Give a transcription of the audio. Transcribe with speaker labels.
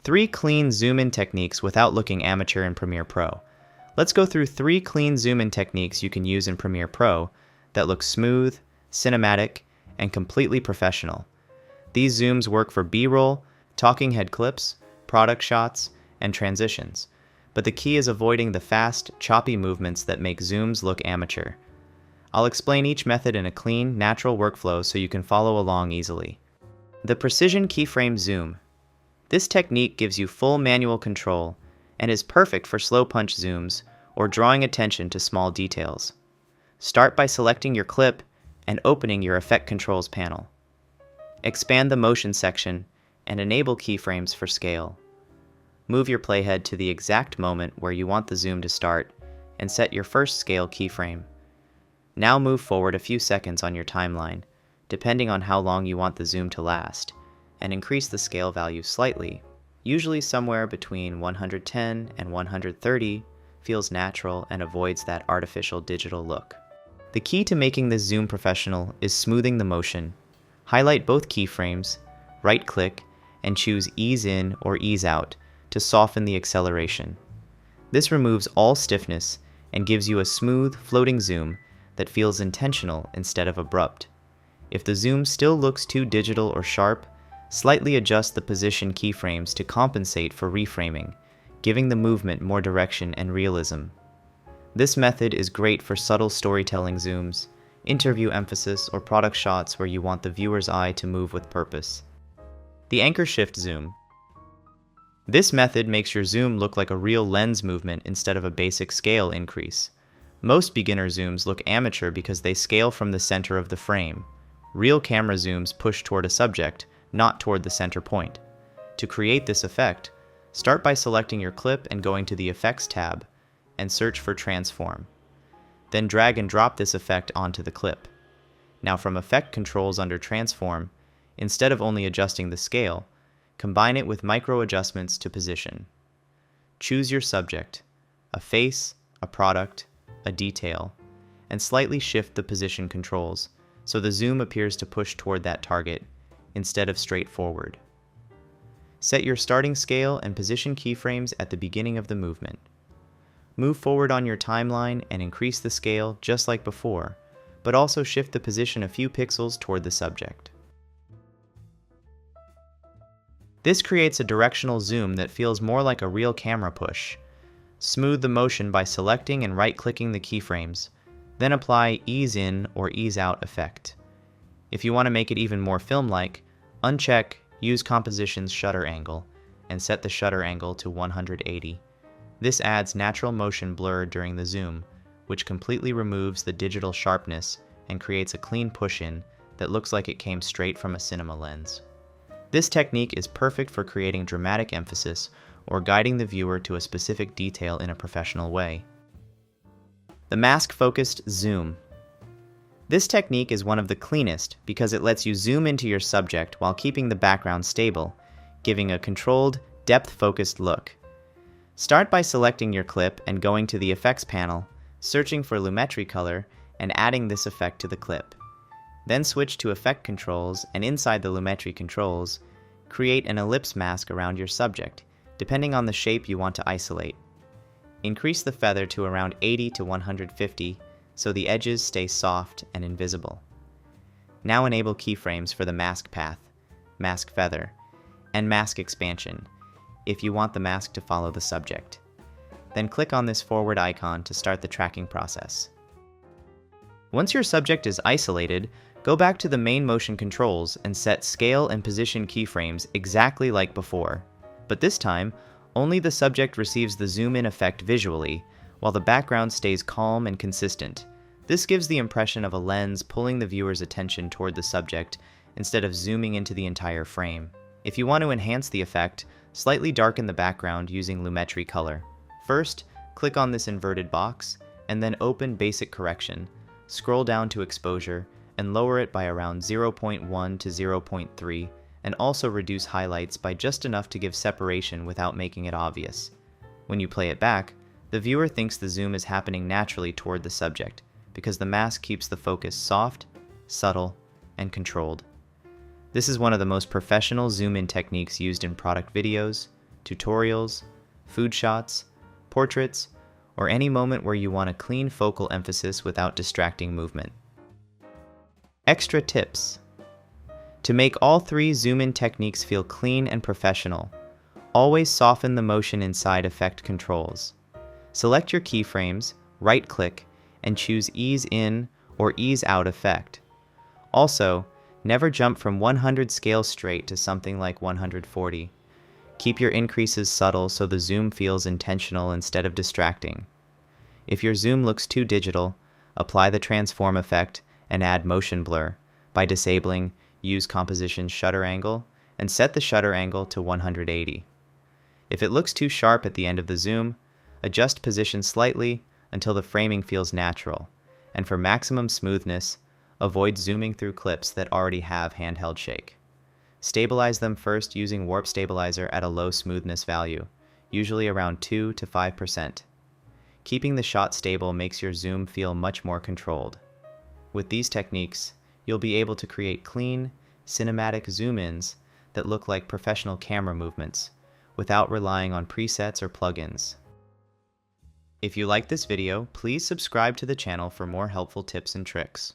Speaker 1: 3 clean zoom-in techniques without looking amateur in Premiere Pro. Let's go through 3 clean zoom-in techniques you can use in Premiere Pro that look smooth, cinematic, and completely professional. These zooms work for B-roll, talking head clips, product shots, and transitions, but the key is avoiding the fast, choppy movements that make zooms look amateur. I'll explain each method in a clean, natural workflow so you can follow along easily. The Precision Keyframe Zoom. This technique gives you full manual control and is perfect for slow punch zooms or drawing attention to small details. Start by selecting your clip and opening your Effect Controls panel. Expand the Motion section and enable keyframes for scale. Move your playhead to the exact moment where you want the zoom to start and set your first scale keyframe. Now move forward a few seconds on your timeline, depending on how long you want the zoom to last, and increase the scale value slightly. Usually somewhere between 110 and 130 feels natural and avoids that artificial digital look. The key to making this zoom professional is smoothing the motion. Highlight both keyframes, right-click, and choose Ease In or Ease Out to soften the acceleration. This removes all stiffness and gives you a smooth, floating zoom that feels intentional instead of abrupt. If the zoom still looks too digital or sharp, slightly adjust the position keyframes to compensate for reframing, giving the movement more direction and realism. This method is great for subtle storytelling zooms, interview emphasis, or product shots where you want the viewer's eye to move with purpose. The Anchor Shift Zoom. This method makes your zoom look like a real lens movement instead of a basic scale increase. Most beginner zooms look amateur because they scale from the center of the frame. Real camera zooms push toward a subject, not toward the center point. To create this effect, start by selecting your clip and going to the Effects tab, and search for Transform. Then drag and drop this effect onto the clip. Now from Effect Controls under Transform, instead of only adjusting the scale, combine it with micro adjustments to position. Choose your subject, a face, a product, a detail, and slightly shift the position controls so the zoom appears to push toward that target instead of straight forward. Set your starting scale and position keyframes at the beginning of the movement. Move forward on your timeline and increase the scale just like before, but also shift the position a few pixels toward the subject. This creates a directional zoom that feels more like a real camera push. Smooth the motion by selecting and right-clicking the keyframes, then apply Ease In or Ease Out effect. If you want to make it even more film-like, uncheck Use Composition's Shutter Angle and set the shutter angle to 180. This adds natural motion blur during the zoom, which completely removes the digital sharpness and creates a clean push-in that looks like it came straight from a cinema lens. This technique is perfect for creating dramatic emphasis or guiding the viewer to a specific detail in a professional way. The Mask-Focused Zoom. This technique is one of the cleanest because it lets you zoom into your subject while keeping the background stable, giving a controlled, depth-focused look. Start by selecting your clip and going to the Effects panel, searching for Lumetri Color, and adding this effect to the clip. Then switch to Effect Controls, and inside the Lumetri controls, create an ellipse mask around your subject, depending on the shape you want to isolate. Increase the feather to around 80 to 150 so the edges stay soft and invisible. Now enable keyframes for the mask path, mask feather, and mask expansion if you want the mask to follow the subject. Then click on this forward icon to start the tracking process. Once your subject is isolated, go back to the main motion controls and set scale and position keyframes exactly like before. But this time, only the subject receives the zoom-in effect visually, while the background stays calm and consistent. This gives the impression of a lens pulling the viewer's attention toward the subject instead of zooming into the entire frame. If you want to enhance the effect, slightly darken the background using Lumetri Color. First, click on this inverted box, and then open Basic Correction. Scroll down to Exposure, and lower it by around 0.1 to 0.3, and also reduce highlights by just enough to give separation without making it obvious. When you play it back, the viewer thinks the zoom is happening naturally toward the subject, because the mask keeps the focus soft, subtle, and controlled. This is one of the most professional zoom-in techniques used in product videos, tutorials, food shots, portraits, or any moment where you want a clean focal emphasis without distracting movement. Extra tips. To make all three zoom-in techniques feel clean and professional, always soften the motion inside Effect Controls. Select your keyframes, right-click, and choose Ease In or Ease Out effect. Also, never jump from 100 scale straight to something like 140. Keep your increases subtle so the zoom feels intentional instead of distracting. If your zoom looks too digital, apply the transform effect and add motion blur by disabling Use Composition Shutter Angle and set the shutter angle to 180. If it looks too sharp at the end of the zoom, adjust position slightly until the framing feels natural, and for maximum smoothness, avoid zooming through clips that already have handheld shake. Stabilize them first using Warp Stabilizer at a low smoothness value, usually around 2 to 5%. Keeping the shot stable makes your zoom feel much more controlled. With these techniques, you'll be able to create clean, cinematic zoom-ins that look like professional camera movements, without relying on presets or plugins. If you like this video, please subscribe to the channel for more helpful tips and tricks.